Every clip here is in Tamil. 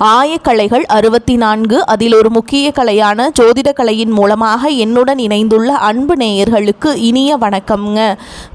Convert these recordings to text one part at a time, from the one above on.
ஆயக்கலைகள் 64 அதில் ஒரு முக்கிய கலையான ஜோதிட கலையின் மூலமாக என்னுடன் இணைந்துள்ள அன்பு நேயர்களுக்கு இனிய வணக்கம்ங்க.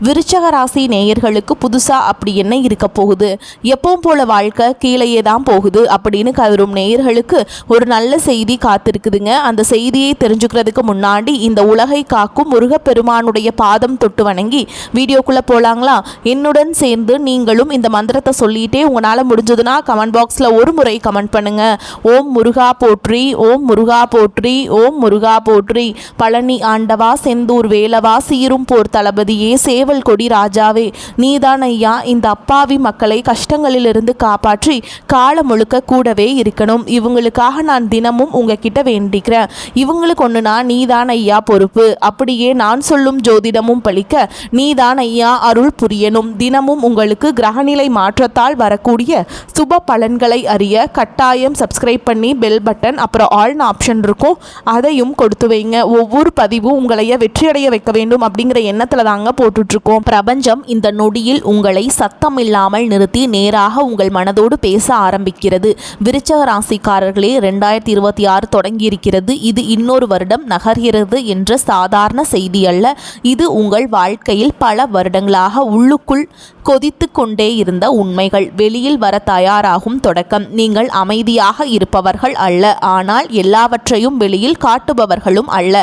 விருச்சக ராசி நேயர்களுக்கு புதுசாக அப்படி என்ன இருக்க போகுது, எப்பவும் போல வாழ்க்கை கீழேயே தான் போகுது அப்படின்னு கதரும் நேயர்களுக்கு ஒரு நல்ல செய்தி காத்திருக்குதுங்க. அந்த செய்தியை தெரிஞ்சுக்கிறதுக்கு முன்னாடி இந்த உலகை காக்கும் முருகப்பெருமானுடைய பாதம் தொட்டு வணங்கி வீடியோக்குள்ளே போகலாங்களா? என்னுடன் சேர்ந்து நீங்களும் இந்த மந்திரத்தை சொல்லிட்டே உங்களால் முடிஞ்சதுன்னா கமெண்ட் பாக்ஸில் ஒரு முறை கமெண்ட் பண்ணுங்க. ஓம் முருகா போற்றி, ஓம் முருகா போற்றி, ஓம் முருகா போற்றி. பழனி ஆண்டவா, செந்தூர் வேலவா, சீரும் போர் தளபதியே, சேவல் கொடி ராஜாவே, நீதான் ஐயா இந்த அப்பாவி மக்களை கஷ்டங்களிலிருந்து காப்பாற்றி காலம் முழுக்க கூடவே இருக்கணும். இவங்களுக்காக நான் தினமும் உங்ககிட்ட வேண்டிக்கிறேன். இவங்களுக்கு ஒன்றுனா நீதான் ஐயா பொறுப்பு. அப்படியே நான் சொல்லும் ஜோதிடமும் பலிக்க நீதான் ஐயா அருள் புரியணும். தினமும் உங்களுக்கு கிரகநிலை மாற்றத்தால் வரக்கூடிய சுப பலன்களை அறிய கட்டாயம் சப்ஸ்கிரைப் பண்ணி பெல் பட்டன் அப்புறம் ஆல்னு ஆப்ஷன் இருக்கும், அதையும் கொடுத்து வைங்க. ஒவ்வொரு பதிவும் உங்களைய வெற்றியடைய வைக்க வேண்டும் அப்படிங்கிற எண்ணத்தில் தாங்க போட்டுட்ருக்கோம். பிரபஞ்சம் இந்த நொடியில் உங்களை சத்தம் இல்லாமல் நிறுத்தி நேராக உங்கள் மனதோடு பேச ஆரம்பிக்கிறது. விருச்சக ராசிக்காரர்களே, 2026 தொடங்கியிருக்கிறது. இது இன்னொரு வருடம் நகர்கிறது என்ற சாதாரண செய்தி அல்ல. இது உங்கள் வாழ்க்கையில் பல வருடங்களாக உள்ளுக்குள் கொதித்து கொண்டே இருந்த உண்மைகள் வெளியில் வர தயாராகும் தொடக்கம். நீங்கள் அமைதியாக இருப்பவர்கள் அல்ல, ஆனால் எல்லாவற்றையும் வெளியில் காட்டுபவர்களும் அல்ல.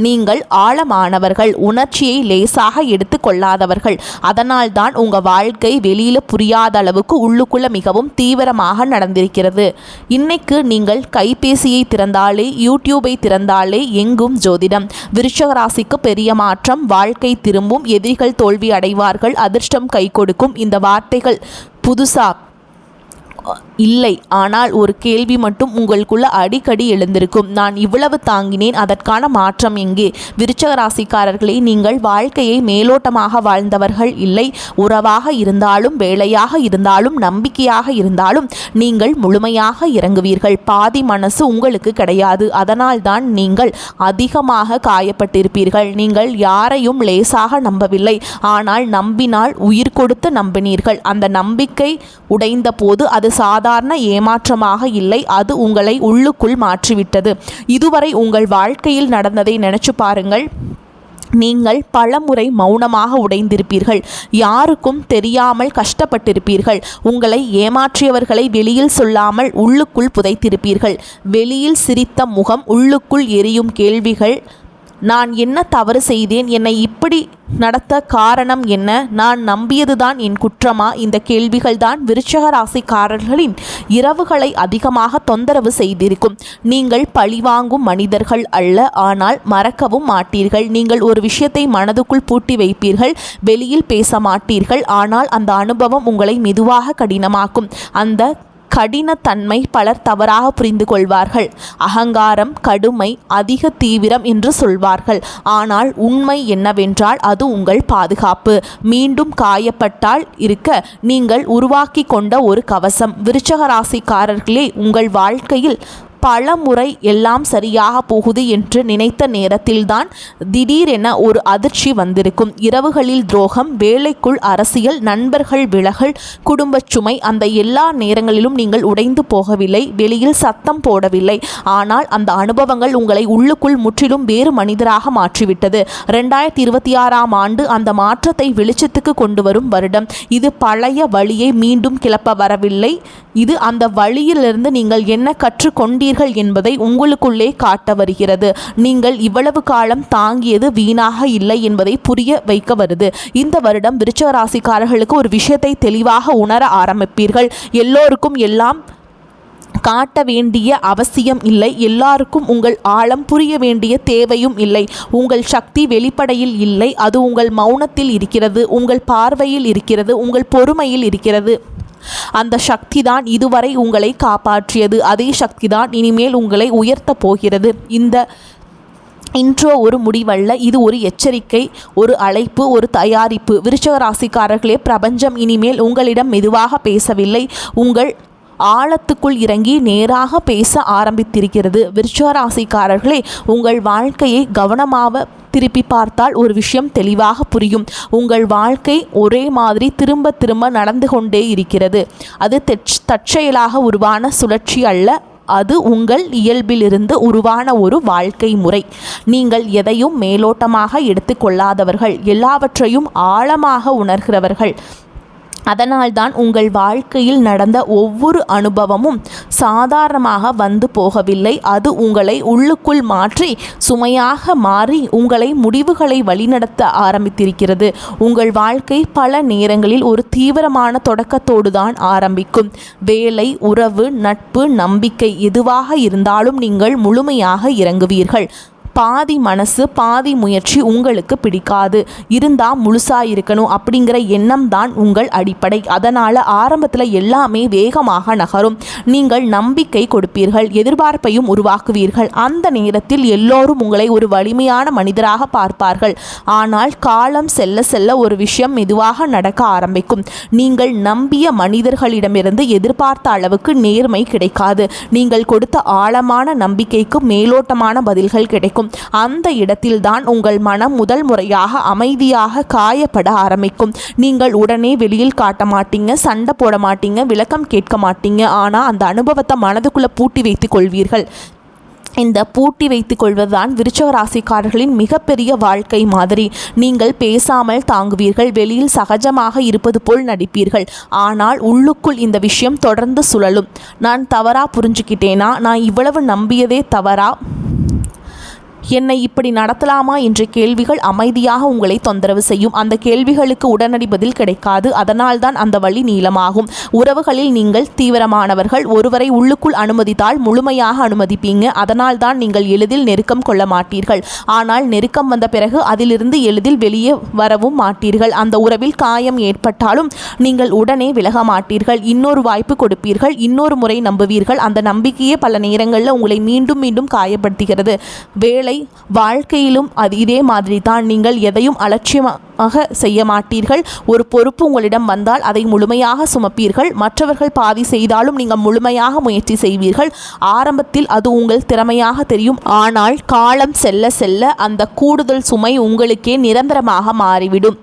நீங்கள் ஆழமானவர்கள், உணர்ச்சியை லேசாக எடுத்து கொள்ளாதவர்கள். அதனால் தான் உங்கள் வாழ்க்கை வெளியில் புரியாத அளவுக்கு உள்ளுக்குள்ள மிகவும் தீவிரமாக நடந்திருக்கிறது. இன்னைக்கு நீங்கள் கைபேசியை திறந்தாலே, யூடியூபை திறந்தாலே எங்கும் ஜோதிடம். விருச்சக ராசிக்கு பெரிய மாற்றம், வாழ்க்கை திரும்பும், எதிரிகள் தோல்வி அடைவார்கள், அதிர்ஷ்டம் கை கொடுக்கும். இந்த வார்த்தைகள் புதுசா இல்லை, ஆனால் ஒரு கேள்வி மட்டும் உங்களுக்குள்ள அடிக்கடி எழுந்திருக்கும். நான் இவ்வளவு தாங்கினேன், அதற்கான மாற்றம் எங்கே? விருச்சக ராசிக்காரர்களே, நீங்கள் வாழ்க்கையை மேலோட்டமாக வாழ்ந்தவர்கள் இல்லை. உறவாக இருந்தாலும், வேலையாக இருந்தாலும், நம்பிக்கையாக இருந்தாலும் நீங்கள் முழுமையாக இறங்குவீர்கள். பாதி மனசு உங்களுக்கு கிடையாது. அதனால் தான் நீங்கள் அதிகமாக காயப்பட்டிருப்பீர்கள். நீங்கள் யாரையும் லேசாக நம்பவில்லை, ஆனால் நம்பினால் உயிர் கொடுத்து நம்பினீர்கள். அந்த நம்பிக்கை உடைந்த போது அது சாதாரண ஏமாற்றமாக இல்லை, அது உங்களை உள்ளுக்குள் மாற்றிவிட்டது. இதுவரை உங்கள் வாழ்க்கையில் நடந்ததை நினைச்சு பாருங்கள். நீங்கள் பலமுறை மௌனமாக உடைந்திருப்பீர்கள், யாருக்கும் தெரியாமல் கஷ்டப்பட்டிருப்பீர்கள். உங்களை ஏமாற்றியவர்களை வெளியில் சொல்லாமல் உள்ளுக்குள் புதைத்திருப்பீர்கள். வெளியில் சிரித்த முகம், உள்ளுக்குள் எரியும் கேள்விகள். நான் என்ன தவறு செய்தேன்? என்னை இப்படி நடத்த காரணம் என்ன? நான் நம்பியதுதான் என் குற்றமா? இந்த கேள்விகள் தான் விருச்சக ராசிக்காரர்களின் இரவுகளை அதிகமாக தொந்தரவு செய்திருக்கும். நீங்கள் பழிவாங்கும் மனிதர்கள் அல்ல, ஆனால் மறக்கவும் மாட்டீர்கள். நீங்கள் ஒரு விஷயத்தை மனதுக்குள் பூட்டி வைப்பீர்கள், வெளியில் பேச மாட்டீர்கள். ஆனால் அந்த அனுபவம் உங்களை மெதுவாக கடினமாக்கும். அந்த கடினத்தன்மை பலர் தவறாக புரிந்து கொள்வார்கள். அகங்காரம், கடுமை, அதிக தீவிரம் என்று சொல்வார்கள். ஆனால் உண்மை என்னவென்றால் அது உங்கள் பாதுகாப்பு. மீண்டும் காயப்பட்டால் இருக்க நீங்கள் உருவாக்கி கொண்ட ஒரு கவசம். விருச்சக ராசிக்காரர்களே, உங்கள் வாழ்க்கையில் பல முறை எல்லாம் சரியாக போகுது என்று நினைத்த நேரத்தில்தான் திடீரென ஒரு அதிர்ச்சி வந்திருக்கும். இரவுகளில் துரோகம், வேலைக்குள் அரசியல், நண்பர்கள் விலகல், குடும்ப சுமை. அந்த எல்லா நேரங்களிலும் நீங்கள் உடைந்து போகவில்லை, வெளியில் சத்தம் போடவில்லை. ஆனால் அந்த அனுபவங்கள் உங்களை உள்ளுக்குள் முற்றிலும் வேறு மனிதராக மாற்றிவிட்டது. 2026ஆம் ஆண்டு அந்த மாற்றத்தை வெளிச்சத்துக்கு கொண்டு வரும் வருடம். இது பழைய வழியை மீண்டும் கிளப்ப வரவில்லை. இது அந்த வழியிலிருந்து நீங்கள் என்ன கற்றுக்கொண்டீர்கள் என்பதை உங்களுக்குள்ளே காட்ட வருகிறது. நீங்கள் இவ்வளவு காலம் தாங்கியது வீணாக இல்லை என்பதை புரிய வைக்க வருது. இந்த வருடம் விருச்சக ராசிக்காரர்களுக்கு ஒரு விஷயத்தை தெளிவாக உணர ஆரம்பிப்பீர்கள். எல்லோருக்கும் எல்லாம் காட்ட வேண்டிய அவசியம் இல்லை. எல்லாருக்கும் உங்கள் ஆழம் புரிய வேண்டிய தேவையும் இல்லை. உங்கள் சக்தி வெளிப்படையில் இல்லை, அது உங்கள் மௌனத்தில் இருக்கிறது, உங்கள் பார்வையில் இருக்கிறது, உங்கள் பொறுமையில் இருக்கிறது. அந்த சக்தி தான் இதுவரை உங்களை காப்பாற்றியது. அதே சக்தி தான் இனிமேல் உங்களை உயர்த்த போகிறது. இந்த இன்ட்ரோ ஒரு முடிவல்ல, இது ஒரு எச்சரிக்கை, ஒரு அழைப்பு, ஒரு தயாரிப்பு. விருச்சக ராசிக்காரர்களே, பிரபஞ்சம் இனிமேல் உங்களிடம் மெதுவாக பேசவில்லை, உங்கள் ஆழத்துக்குள் இறங்கி நேராக பேச ஆரம்பித்திருக்கிறது. விருச்சிக ராசிக்காரர்களே, உங்கள் வாழ்க்கையை கவனமாக திருப்பி பார்த்தால் ஒரு விஷயம் தெளிவாக புரியும். உங்கள் வாழ்க்கை ஒரே மாதிரி திரும்ப திரும்ப நடந்து கொண்டே இருக்கிறது. அது தற்செயலாக உருவான சுழற்சி அல்ல. அது உங்கள் இயல்பிலிருந்து உருவான ஒரு வாழ்க்கை முறை. நீங்கள் எதையும் மேலோட்டமாக எடுத்துக்கொள்ளாதவர்கள், எல்லாவற்றையும் ஆழமாக உணர்கிறவர்கள். அதனால்தான் உங்கள் வாழ்க்கையில் நடந்த ஒவ்வொரு அனுபவமும் சாதாரணமாக வந்து போகவில்லை. அது உங்களை உள்ளுக்குள் மாற்றி சுமையாக மாறி உங்களை முடிவுகளை வழிநடத்த ஆரம்பித்திருக்கிறது. உங்கள் வாழ்க்கை பல நேரங்களில் ஒரு தீவிரமான தொடக்கத்தோடு தான் ஆரம்பிக்கும். வேலை, உறவு, நட்பு, நம்பிக்கை எதுவாக இருந்தாலும் நீங்கள் முழுமையாக இறங்குவீர்கள். பாதி மனசு பாதி முயற்சி உங்களுக்கு பிடிக்காது. இருந்தால் முழுசாக இருக்கணும் அப்படிங்கிற எண்ணம் தான் உங்கள் அடிப்படை. அதனால் ஆரம்பத்தில் எல்லாமே வேகமாக நகரும். நீங்கள் நம்பிக்கை கொடுப்பீர்கள், எதிர்பார்ப்பையும் உருவாக்குவீர்கள். அந்த நேரத்தில் எல்லோரும் உங்களை ஒரு வலிமையான மனிதராக பார்ப்பார்கள். ஆனால் காலம் செல்ல செல்ல ஒரு விஷயம் மெதுவாக நடக்க ஆரம்பிக்கும். நீங்கள் நம்பிய மனிதர்களிடமிருந்து எதிர்பார்த்த அளவுக்கு நேர்மை கிடைக்காது. நீங்கள் கொடுத்த ஆழமான நம்பிக்கைக்கு மேலோட்டமான பதில்கள் கிடைக்கும். அந்த இடத்தில்தான் உங்கள் மனம் முதல் முறையாக அமைதியாக காயப்பட ஆரம்பிக்கும். நீங்கள் உடனே வெளியில் காட்ட மாட்டீங்க, சண்டை போட மாட்டீங்க, விளக்கம் கேட்க மாட்டீங்க. ஆனால் அந்த அனுபவத்தை மனதுக்குள்ளே பூட்டி வைத்துக் கொள்வீர்கள். இந்த பூட்டி வைத்துக் கொள்வதுதான் விருச்சிக ராசிக்காரர்களின் மிகப்பெரிய வாழ்க்கை மாதிரி. நீங்கள் பேசாமல் தாங்குவீர்கள், வெளியில் சகஜமாக இருப்பது போல் நடிப்பீர்கள். ஆனால் உள்ளுக்குள் இந்த விஷயம் தொடர்ந்து சுழலும். நான் தவறா புரிஞ்சுக்கிட்டேனா? நான் இவ்வளவு நம்பியதே தவறா? என்னை இப்படி நடத்தலாமா என்ற கேள்விகள் அமைதியாக உங்களை தொந்தரவு செய்யும். அந்த கேள்விகளுக்கு உடனடி பதில் கிடைக்காது. அதனால்தான் அந்த வழி நீளமாகும். உறவுகளில் நீங்கள் தீவிரமானவர்கள். ஒருவரை உள்ளுக்குள் அனுமதித்தால் முழுமையாக அனுமதிப்பீங்க. அதனால்தான் நீங்கள் எளிதில் நெருக்கம் கொள்ள மாட்டீர்கள். ஆனால் நெருக்கம் வந்த பிறகு அதிலிருந்து எளிதில் வெளியே வரவும் மாட்டீர்கள். அந்த உறவில் காயம் ஏற்பட்டாலும் நீங்கள் உடனே விலக மாட்டீர்கள். இன்னொரு வாய்ப்பு கொடுப்பீர்கள், இன்னொரு முறை நம்புவீர்கள். அந்த நம்பிக்கையே பல நேரங்களில் உங்களை மீண்டும் மீண்டும் காயப்படுத்துகிறது. வேலை, வாழ்க்கையிலும் அது இதே மாதிரி தான். நீங்கள் எதையும் அலட்சியமாக செய்ய மாட்டீர்கள். ஒரு பொறுப்பு உங்களிடம் வந்தால் அதை முழுமையாக சுமப்பீர்கள். மற்றவர்கள் பாதி செய்தாலும் நீங்கள் முழுமையாக முயற்சி செய்வீர்கள். ஆரம்பத்தில் அது உங்கள் திறமையாக தெரியும். ஆனால் காலம் செல்ல செல்ல அந்த கூடுதல் சுமை உங்களுக்கே நிரந்தரமாக மாறிவிடும்.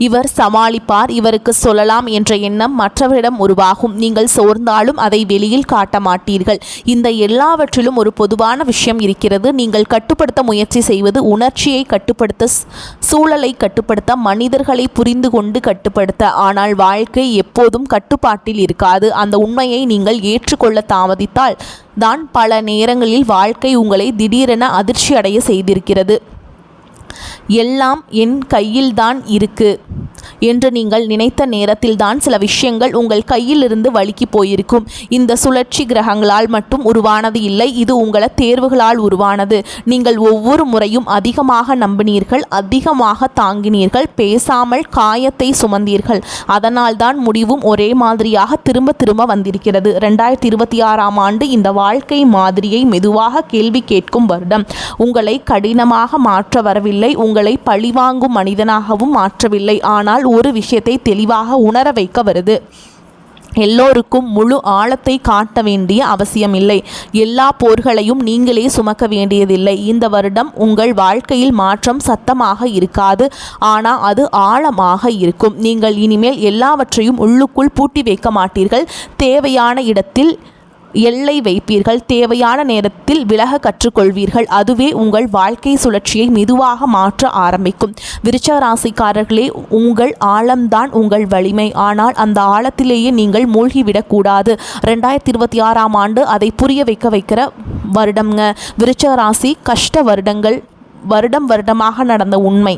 இவர் சமாளிப்பார், இவருக்கு சொல்லலாம் என்ற எண்ணம் மற்றவரிடம் உருவாகும். நீங்கள் சோர்ந்தாலும் அதை வெளியில் காட்ட மாட்டீர்கள். இந்த எல்லாவற்றிலும் ஒரு பொதுவான விஷயம் இருக்கிறது. நீங்கள் கட்டுப்படுத்த முயற்சி செய்வது உணர்ச்சியை கட்டுப்படுத்த, சூழலை கட்டுப்படுத்த, மனிதர்களை புரிந்து கொண்டு கட்டுப்படுத்த. ஆனால் வாழ்க்கை எப்போதும் கட்டுப்பாட்டில் இருக்காது. அந்த உண்மையை நீங்கள் ஏற்றுக்கொள்ள தாமதித்தால் தான் பல நேரங்களில் வாழ்க்கை உங்களை திடீரென அதிர்ச்சி அடைய செய்திருக்கிறது. எல்லாம் என் கையில்தான் இருக்கு என்று நீங்கள் நினைத்த நேரத்தில்தான் சில விஷயங்கள் உங்கள் கையிலிருந்து வழுக்கி போயிருக்கும். இந்த சுழற்சி கிரகங்களால் மட்டும் உருவானது இல்லை, இது உங்கள தேர்வுகளால் உருவானது. நீங்கள் ஒவ்வொரு முறையும் அதிகமாக நம்பினீர்கள், அதிகமாக தாங்கினீர்கள், பேசாமல் காயத்தை சுமந்தீர்கள். அதனால்தான் முடிவும் ஒரே மாதிரியாக திரும்ப திரும்ப வந்திருக்கிறது. 2026ஆம் ஆண்டு இந்த வாழ்க்கை மாதிரியை மெதுவாக கேள்வி கேட்கும் வருடம். உங்களை கடினமாக மாற்ற வரவில்லை, உங்களை பழிவாங்கும் மனிதனாகவும் மாற்றவில்லை. ஆனால் ஒரு விஷயத்தை தெளிவாக உணர வைக்க வருது. எல்லோருக்கும் முழு ஆழத்தை காட்ட வேண்டிய அவசியமில்லை. எல்லா போர்களையும் நீங்களே சுமக்க வேண்டியதில்லை. இந்த வருடம் உங்கள் வாழ்க்கையில் மாற்றம் சத்தமாக இருக்காது, ஆனால் அது ஆழமாக இருக்கும். நீங்கள் இனிமேல் எல்லாவற்றையும் உள்ளுக்குள் பூட்டி வைக்க மாட்டீர்கள். தேவையான இடத்தில் எல்லை வைப்பீர்கள், தேவையான நேரத்தில் விலக கற்றுக்கொள்வீர்கள். அதுவே உங்கள் வாழ்க்கை சுழற்சியை மெதுவாக மாற்ற ஆரம்பிக்கும். விருச்சிக ராசிக்காரர்களே, உங்கள் ஆழம்தான் உங்கள் வலிமை. ஆனால் அந்த ஆழத்திலேயே நீங்கள் மூழ்கிவிடக்கூடாது. 2026ஆம் ஆண்டு அதை புரிய வைக்கிற வருடம்ங்க. விருச்சிக ராசி கஷ்ட வருடங்கள், வருடமாக நடந்த உண்மை.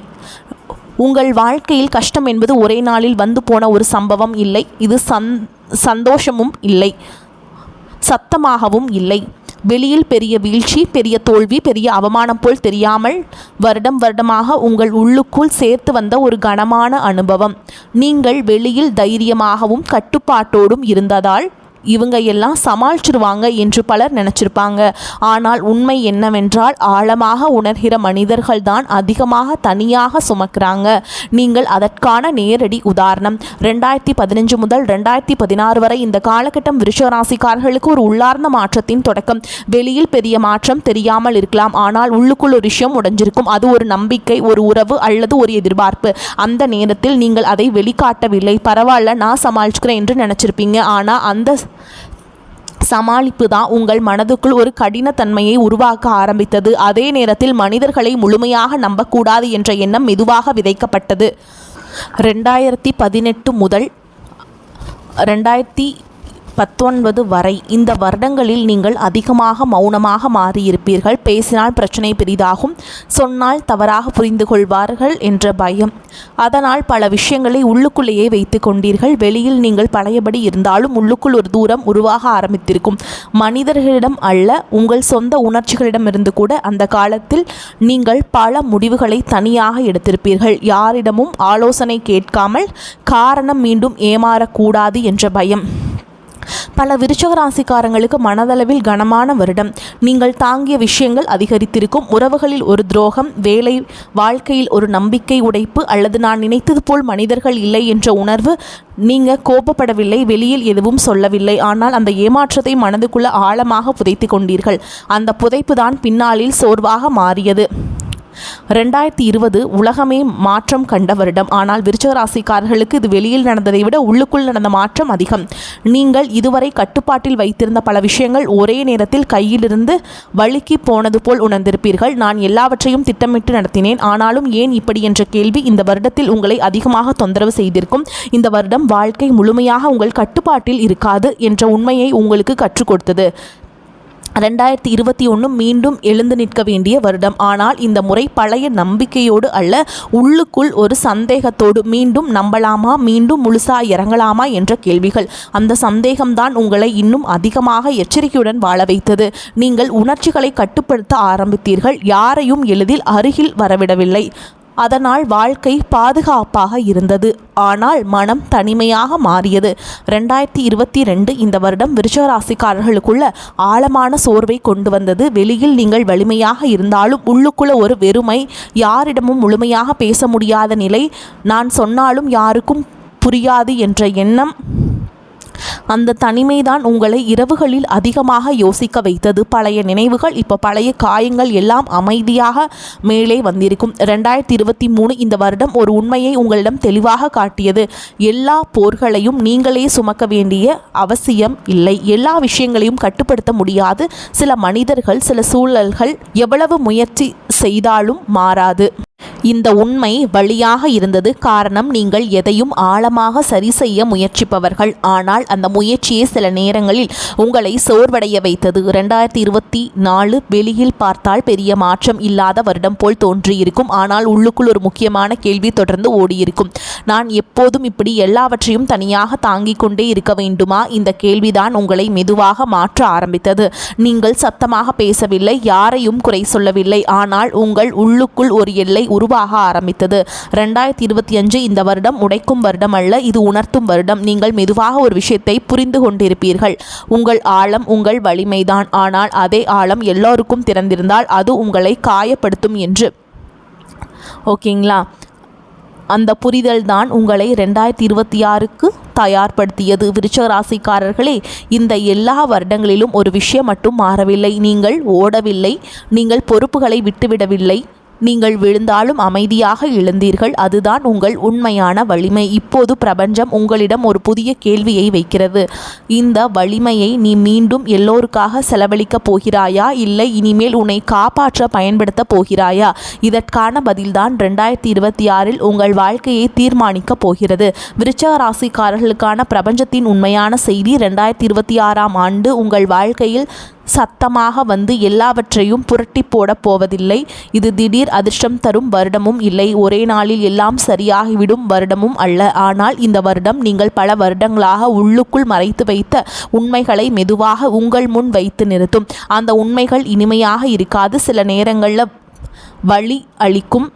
உங்கள் வாழ்க்கையில் கஷ்டம் என்பது ஒரே நாளில் வந்து போன ஒரு சம்பவம் இல்லை. இது சந்தோஷமும் இல்லை, சத்தமாகவும் இல்லை. வெளியில் பெரிய வீழ்ச்சி, பெரிய தோல்வி, பெரிய அவமானம் போல் தெரியாமல் வருடமாக உங்கள் உள்ளுக்குள் சேர்த்து வந்த ஒரு கனமான அனுபவம். நீங்கள் வெளியில் தைரியமாகவும் கட்டுப்பாட்டோடும் இருந்ததால் இவங்க எல்லாம் சமாளிச்சிருவாங்க என்று பலர் நினைச்சிருப்பாங்க. ஆனால் உண்மை என்னவென்றால் ஆழமாக உணர்கிற மனிதர்கள் தான் அதிகமாக தனியாக சுமக்கிறாங்க. நீங்கள் அதற்கான நேரடி உதாரணம். 2015 முதல் 2016 வரை இந்த காலகட்டம் விருச்சிக ராசிக்காரர்களுக்கு ஒரு உள்ளார்ந்த மாற்றத்தின் தொடக்கம். வெளியில் பெரிய மாற்றம் தெரியாமல் இருக்கலாம், ஆனால் உள்ளுக்குள் ஒரு விஷயம் உடைஞ்சிருக்கும். அது ஒரு நம்பிக்கை, ஒரு உறவு அல்லது ஒரு எதிர்பார்ப்பு. அந்த நேரத்தில் நீங்கள் அதை வெளிக்காட்டவில்லை. பரவாயில்ல, நான் சமாளிச்சுக்கிறேன் என்று நினைச்சிருப்பீங்க. ஆனால் அந்த சமாளிப்பு தான் உங்கள் மனதுக்குள் ஒரு கடினத்தன்மையை உருவாக்க ஆரம்பித்தது. அதே நேரத்தில் மனிதர்களை முழுமையாக நம்பக்கூடாது என்ற எண்ணம் மெதுவாக விதைக்கப்பட்டது. 2018 முதல் 2019 வரை இந்த வருடங்களில் நீங்கள் அதிகமாக மௌனமாக மாறியிருப்பீர்கள். பேசினால் பிரச்சனை பெரிதாகும், சொன்னால் தவறாக புரிந்து கொள்வார்கள் என்ற பயம். அதனால் பல விஷயங்களை உள்ளுக்குள்ளேயே வைத்து கொண்டீர்கள். வெளியில் நீங்கள் பழையபடி இருந்தாலும் உள்ளுக்குள் ஒரு தூரம் உருவாக ஆரம்பித்திருக்கும். மனிதர்களிடம் அல்ல, உங்கள் சொந்த உணர்ச்சிகளிடமிருந்து கூட. அந்த காலத்தில் நீங்கள் பல முடிவுகளை தனியாக எடுத்திருப்பீர்கள். யாரிடமும் ஆலோசனை கேட்காமல். காரணம் மீண்டும் ஏமாறக்கூடாது என்ற பயம். பல விருச்சிக ராசிக்காரங்களுக்கு மனதளவில் கனமான வருடம். நீங்கள் தாங்கிய விஷயங்கள் அதிகரித்திருக்கும். உறவுகளில் ஒரு துரோகம், வேலை வாழ்க்கையில் ஒரு நம்பிக்கை உடைப்பு, அல்லது நான் நினைத்தது போல் மனிதர்கள் இல்லை என்ற உணர்வு. நீங்கள் கோபப்படவில்லை, வெளியில் எதுவும் சொல்லவில்லை, ஆனால் அந்த ஏமாற்றத்தை மனதுக்குள்ள ஆழமாக புதைத்து கொண்டீர்கள். அந்த புதைப்பு தான் பின்னாளில் சோர்வாக மாறியது. 2020 உலகமே மாற்றம் கண்ட வருடம். ஆனால் விருச்சிக ராசிக்காரர்களுக்கு இது வெளியில் நடந்ததை விட உள்ளுக்குள் நடந்த மாற்றம் அதிகம். நீங்கள் இதுவரை கட்டுப்பாட்டில் வைத்திருந்த பல விஷயங்கள் ஒரே நேரத்தில் கையிலிருந்து வழுக்கி போனது போல் உணர்ந்திருப்பீர்கள். நான் எல்லாவற்றையும் திட்டமிட்டு நடத்தினேன், ஆனாலும் ஏன் இப்படி என்ற கேள்வி இந்த வருடத்தில் உங்களை அதிகமாக தொந்தரவு செய்திருக்கும். இந்த வருடம் வாழ்க்கை முழுமையாக உங்கள் கட்டுப்பாட்டில் இருக்காது என்ற உண்மையை உங்களுக்கு கற்றுக் கொடுத்தது. 2021 மீண்டும் எழுந்து நிற்க வேண்டிய வருடம். ஆனால் இந்த முறை பழைய நம்பிக்கையோடு அல்ல, உள்ளுக்குள் ஒரு சந்தேகத்தோடு. மீண்டும் நம்பலாமா, மீண்டும் முழுசா இறங்கலாமா என்ற கேள்விகள். அந்த சந்தேகம்தான் உங்களை இன்னும் அதிகமாக எச்சரிக்கையுடன் வாழ வைத்தது. நீங்கள் உணர்ச்சிகளை கட்டுப்படுத்த ஆரம்பித்தீர்கள். யாரையும் எளிதில் அருகில் வரவிடவில்லை. அதனால் வாழ்க்கை பாதுகாப்பாக இருந்தது, ஆனால் மனம் தனிமையாக மாறியது. 2022 இந்த வருடம் விருச்சிக ராசிக்காரர்களுக்குள்ள ஆழமான சோர்வை கொண்டு வந்தது. வெளியில் நீங்கள் வலிமையாக இருந்தாலும் உள்ளுக்குள்ள ஒரு வெறுமை, யாரிடமும் முழுமையாக பேச முடியாத நிலை, நான் சொன்னாலும் யாருக்கும் புரியாது என்ற எண்ணம். அந்த தனிமைதான் உங்களை இரவுகளில் அதிகமாக யோசிக்க வைத்தது. பழைய நினைவுகள், இப்போ பழைய காயங்கள் எல்லாம் அமைதியாக மேலே வந்திருக்கும். 2023 இந்த வருடம் ஒரு உண்மையை உங்களிடம் தெளிவாக காட்டியது. எல்லா போர்களையும் நீங்களே சுமக்க வேண்டிய அவசியம் இல்லை. எல்லா விஷயங்களையும் கட்டுப்படுத்த முடியாது. சில மனிதர்கள், சில சூழல்கள் எவ்வளவு முயற்சி செய்தாலும் மாறாது. இந்த உண்மை வழியாக இருந்தது. காரணம், நீங்கள் எதையும் ஆழமாக சரி செய்ய முயற்சிப்பவர்கள். ஆனால் அந்த முயற்சியே சில நேரங்களில் உங்களை சோர்வடைய வைத்தது. 2024 வெளியில் பார்த்தால் பெரிய மாற்றம் இல்லாத வருடம் போல் தோன்றியிருக்கும். ஆனால் உள்ளுக்குள் ஒரு முக்கியமான கேள்வி தொடர்ந்து ஓடியிருக்கும். நான் எப்போதும் இப்படி எல்லாவற்றையும் தனியாக தாங்கிக் கொண்டே இருக்க வேண்டுமா? இந்த கேள்விதான் உங்களை மெதுவாக மாற்ற ஆரம்பித்தது. நீங்கள் சத்தமாக பேசவில்லை, யாரையும் குறை சொல்லவில்லை, ஆனால் உங்கள் உள்ளுக்குள் ஒரு எல்லை உருவாக ஆரம்பித்தது. 2025 இந்த வருடம் உடைக்கும் வருடம் அல்ல, இது உணர்த்தும் வருடம். நீங்கள் மெதுவாக ஒரு விஷயத்தை புரிந்து கொண்டிருப்பீர்கள். உங்கள் ஆழம் உங்கள் வலிமைதான், ஆனால் அதே ஆழம் எல்லோருக்கும் திறந்திருந்தால் அது உங்களை காயப்படுத்தும் என்று. ஓகேங்களா? அந்த புரிதல் தான் உங்களை 2026க்கு தயார்படுத்தியது. விருச்சிக ராசிக்காரர்களே, இந்த எல்லா வருடங்களிலும் ஒரு விஷயம் மட்டும் மாறவில்லை. நீங்கள் ஓடவில்லை, நீங்கள் பொறுப்புகளை விட்டுவிடவில்லை. நீங்கள் விழுந்தாலும் அமைதியாக எழுந்தீர்கள். அதுதான் உங்கள் உண்மையான வலிமை. இப்போது பிரபஞ்சம் உங்களிடம் ஒரு புதிய கேள்வியை வைக்கிறது. இந்த வலிமையை நீ மீண்டும் எல்லோருக்காக செலவழிக்கப் போகிறாயா, இல்லை இனிமேல் உன்னை காப்பாற்ற பயன்படுத்த போகிறாயா? இதற்கான பதில்தான் 2026 உங்கள் வாழ்க்கையை தீர்மானிக்கப் போகிறது. விருச்சிக ராசிக்காரர்களுக்கான பிரபஞ்சத்தின் உண்மையான செய்தி, 2026ஆம் ஆண்டு உங்கள் வாழ்க்கையில் சத்தமாக வந்து எல்லாவற்றையும் புரட்டி போடப் போவதில்லை. இது திடீர் அதிர்ஷ்டம் தரும் வருடமும் இல்லை, ஒரே நாளில் எல்லாம் சரியாகிவிடும் வருடமும் அல்ல. ஆனால் இந்த வருடம் நீங்கள் பல வருடங்களாக உள்ளுக்குள் மறைத்து வைத்த உண்மைகளை மெதுவாக உங்கள் முன் வைத்து நிறுத்தும். அந்த உண்மைகள் இனிமையாக இருக்காது, சில நேரங்களில் வலி அளிக்கும்.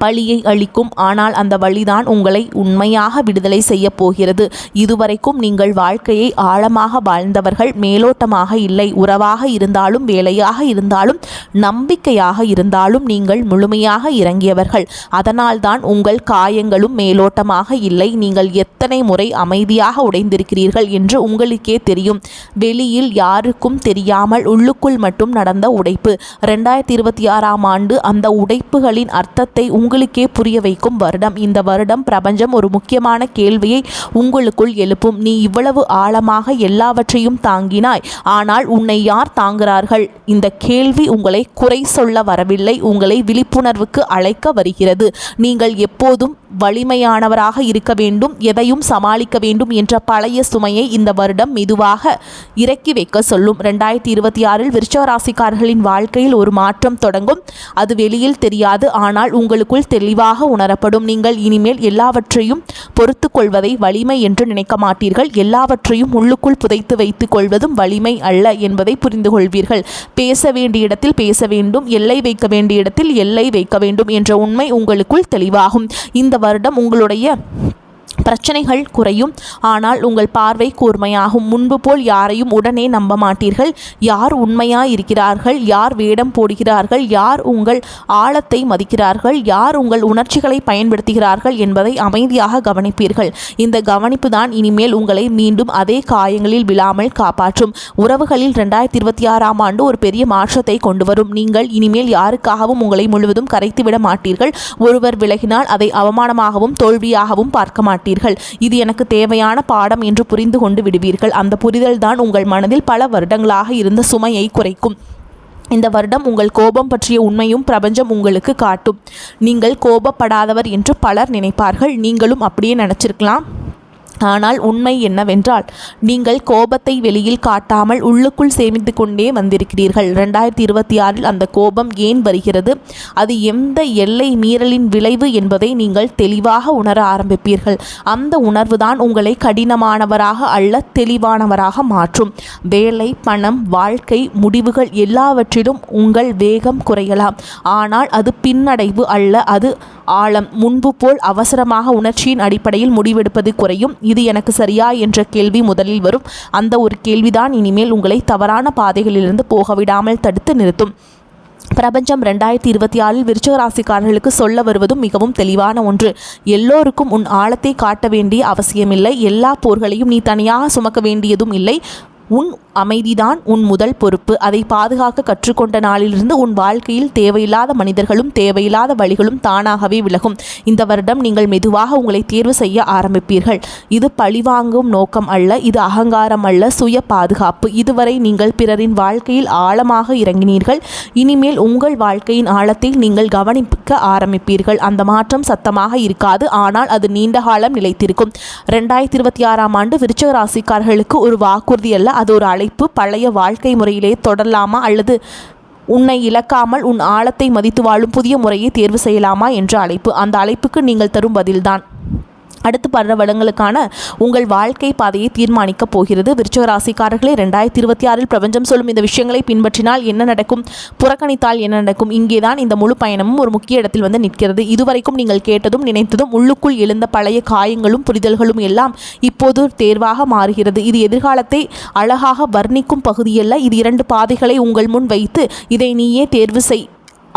பழியை அளிக்கும். ஆனால் அந்த வழிதான் உங்களை உண்மையாக விடுதலை செய்ய போகிறது. இதுவரைக்கும் நீங்கள் வாழ்க்கையை ஆழமாக வாழ்ந்தவர்கள், மேலோட்டமாக இல்லை. உறவாக இருந்தாலும், வேலையாக இருந்தாலும், நம்பிக்கையாக இருந்தாலும் நீங்கள் முழுமையாக இறங்கியவர்கள். அதனால்தான் உங்கள் காயங்களும் மேலோட்டமாக இல்லை. நீங்கள் எத்தனை முறை அமைதியாக உடைந்திருக்கிறீர்கள் என்று உங்களுக்கே தெரியும். வெளியில் யாருக்கும் தெரியாமல் உள்ளுக்குள் மட்டும் நடந்த உடைப்பு. 2026ஆம் ஆண்டு அந்த உடைப்புகளின் அர்த்தத்தை உங்களுக்கே புரிய வைக்கும் வருடம். இந்த வருடம் பிரபஞ்சம் ஒரு முக்கியமான கேள்வியை உங்களுக்குள் எழுப்பும். நீ இவ்வளவு ஆழமாக எல்லாவற்றையும் தாங்கினாய், ஆனால் உன்னை யார் தாங்குகிறார்கள்? இந்த கேள்வி உங்களை குறை சொல்ல வரவில்லை, உங்களை விழிப்புணர்வுக்கு அழைக்க வருகிறது. நீங்கள் எப்போதும் வலிமையானவராக இருக்க வேண்டும், எதையும் சமாளிக்க வேண்டும் என்ற பழைய சுமையை இந்த வருடம் மெதுவாக இறக்கி வைக்க சொல்லும். 2026இல் விருச்சிக ராசிக்காரர்களின் வாழ்க்கையில் ஒரு மாற்றம் தொடங்கும். அது வெளியில் தெரியாது, ஆனால் உங்களுக்குள் தெளிவாக உணரப்படும். நீங்கள் இனிமேல் எல்லாவற்றையும் பொறுத்து கொள்வதை வலிமை என்று நினைக்க மாட்டீர்கள். எல்லாவற்றையும் உள்ளுக்குள் புதைத்து வைத்துக் கொள்வதும் வலிமை அல்ல என்பதை புரிந்து கொள்வீர்கள். பேச வேண்டிய இடத்தில் பேச வேண்டும், எல்லை வைக்க வேண்டிய இடத்தில் எல்லை வைக்க வேண்டும் என்ற உண்மை உங்களுக்குள் தெளிவாகும். இந்த வருடம் உங்களுடைய பிரச்சனைகள் குறையும், ஆனால் உங்கள் பார்வை கூர்மையாகும். முன்பு போல் யாரையும் உடனே நம்ப மாட்டீர்கள். யார் உண்மையாய் இருக்கிறார்கள், யார் வேடம் போடுகிறார்கள், யார் உங்கள் ஆழத்தை மதிக்கிறார்கள், யார் உங்கள் உணர்ச்சிகளை பயன்படுத்துகிறார்கள் என்பதை அமைதியாக கவனிப்பீர்கள். இந்த கவனிப்பு தான் இனிமேல் உங்களை மீண்டும் அதே காயங்களில் விழாமல் காப்பாற்றும். உறவுகளில் 2026ஆம் ஆண்டு ஒரு பெரிய மாற்றத்தை கொண்டு வரும். நீங்கள் இனிமேல் யாருக்காகவும் உங்களை முழுவதும் கரைத்துவிட மாட்டீர்கள். ஒருவர் விலகினால் அதை அவமானமாகவும் தோல்வியாகவும் பார்க்க மாட்டீர்கள். இது எனக்கு தேவையான பாடம் என்று புரிந்து கொண்டு விடுவீர்கள். அந்த புரிதல் தான் உங்கள் மனதில் பல வருடங்களாக இருந்த சுமையை குறைக்கும். இந்த வருடம் உங்கள் கோபம் பற்றிய உண்மையும் பிரபஞ்சம் உங்களுக்கு காட்டும். நீங்கள் கோபப்படாதவர் என்று பலர் நினைப்பார்கள். நீங்களும் அப்படியே நினைச்சிருக்கலாம். ஆனால் உண்மை என்னவென்றால், நீங்கள் கோபத்தை வெளியில் காட்டாமல் உள்ளுக்குள் சேமித்து கொண்டே வந்திருக்கிறீர்கள். 2026இல் அந்த கோபம் ஏன் வருகிறது, அது எந்த எல்லை மீறலின் விளைவு என்பதை நீங்கள் தெளிவாக உணர ஆரம்பிப்பீர்கள். அந்த உணர்வுதான் உங்களை கடினமானவராக அல்ல, தெளிவானவராக மாற்றும். வேலை, பணம், வாழ்க்கை, முடிவுகள் எல்லாவற்றிலும் உங்கள் வேகம் குறையலாம். ஆனால் அது பின்னடைவு அல்ல, அது ஆழம். முன்பு போல் அவசரமாக உணர்ச்சியின் அடிப்படையில் முடிவெடுப்பது குறையும். இது எனக்கு சரியா என்ற கேள்வி முதலில் வரும். அந்த ஒரு கேள்விதான் இனிமேல் உங்களை தவறான பாதைகளிலிருந்து போக விடாமல் தடுத்து நிறுத்தும். பிரபஞ்சம் 2026இல் விருச்சிக ராசிக்காரர்களுக்கு சொல்ல வருவதும் மிகவும் தெளிவான ஒன்று. எல்லோருக்கும் உன் ஆழத்தை காட்ட வேண்டிய அவசியமில்லை. எல்லா போர்களையும் நீ தனியாக சுமக்க வேண்டியதும் இல்லை. உன் அமைதிதான் உன் முதல் பொறுப்பு. அதை பாதுகாக்க கற்றுக்கொண்ட நாளிலிருந்து உன் வாழ்க்கையில் தேவையில்லாத மனிதர்களும் தேவையில்லாத வழிகளும் தானாகவே விலகும். இந்த வருடம் நீங்கள் மெதுவாக உங்களை தேர்வு செய்ய ஆரம்பிப்பீர்கள். இது பழிவாங்கும் நோக்கம் அல்ல, இது அகங்காரம் அல்ல, சுய பாதுகாப்பு. இதுவரை நீங்கள் பிறரின் வாழ்க்கையில் ஆழமாக இறங்கினீர்கள். இனிமேல் உங்கள் வாழ்க்கையின் ஆழத்தை நீங்கள் கவனிக்க ஆரம்பிப்பீர்கள். அந்த மாற்றம் சத்தமாக இருக்காது, ஆனால் அது நீண்ட காலம் நிலைத்திருக்கும். 2026ஆம் ஆண்டு விருச்சிக ராசிக்காரர்களுக்கு ஒரு வாக்குறுதி அல்ல, அது ஒரு அழைப்பு. பழைய வாழ்க்கை முறையிலே தொடரலாமா, அல்லது உன்னை இழக்காமல் உன் ஆழத்தை மதித்து வாழும் புதிய முறையை தேர்வு செய்யலாமா என்ற அழைப்பு. அந்த அழைப்புக்கு நீங்கள் தரும் பதில்தான் அடுத்து பல வருடங்களுக்கான உங்கள் வாழ்க்கை பாதையை தீர்மானிக்கப் போகிறது. விருச்சிக ராசிக்காரர்களே, 2026இல் பிரபஞ்சம் சொல்லும் இந்த விஷயங்களை பின்பற்றினால் என்ன நடக்கும், புறக்கணித்தால் என்ன நடக்கும்? இங்கேதான் இந்த முழு பயணமும் ஒரு முக்கிய இடத்தில் வந்து நிற்கிறது. இதுவரைக்கும் நீங்கள் கேட்டதும் நினைத்ததும் உள்ளுக்குள் எழுந்த பழைய காயங்களும் புரிதல்களும் எல்லாம் இப்போது தேர்வாக மாறுகிறது. இது எதிர்காலத்தை அழகாக வர்ணிக்கும் பகுதியல்ல, இது 2 பாதைகளை உங்கள் முன் வைத்து இதை நீயே தேர்வு செய்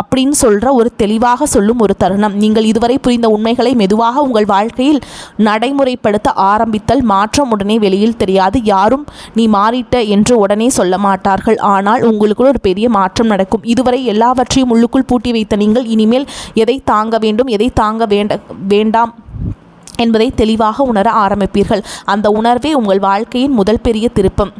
அப்படின்னு சொல்கிற ஒரு தெளிவாக சொல்லும் ஒரு தருணம். நீங்கள் இதுவரை புரிந்த உண்மைகளை மெதுவாக உங்கள் வாழ்க்கையில் நடைமுறைப்படுத்த ஆரம்பித்தல். மாற்றம் உடனே வெளியில் தெரியாது. யாரும் நீ மாறிட்ட என்று உடனே சொல்ல மாட்டார்கள். ஆனால் உங்களுக்குள் ஒரு பெரிய மாற்றம் நடக்கும். இதுவரை எல்லாவற்றையும் உள்ளுக்குள் பூட்டி வைத்த நீங்கள் இனிமேல் எதை தாங்க வேண்டும், எதை தாங்க வேண்டாம் என்பதை தெளிவாக உணர ஆரம்பிப்பீர்கள். அந்த உணர்வே உங்கள் வாழ்க்கையின் முதல் பெரிய திருப்பம்.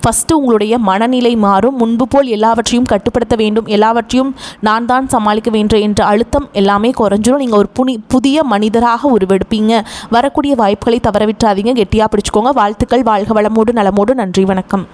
ஃபஸ்ட்டு உங்களுடைய மனநிலை மாறும். முன்பு போல் எல்லாவற்றையும் கட்டுப்படுத்த வேண்டும், எல்லாவற்றையும் நான் தான் சமாளிக்க வேண்டும் என்ற அழுத்தம் எல்லாமே குறைஞ்சிரும். நீங்கள் ஒரு புதிய மனிதராக உருவெடுப்பீங்க. வரக்கூடிய வாய்ப்புகளை தவறவிட்டாதீங்க. கெட்டியாக பிடிச்சிக்கோங்க. வாழ்த்துக்கள். வாழ்க வளமோடு நலமோடு. நன்றி, வணக்கம்.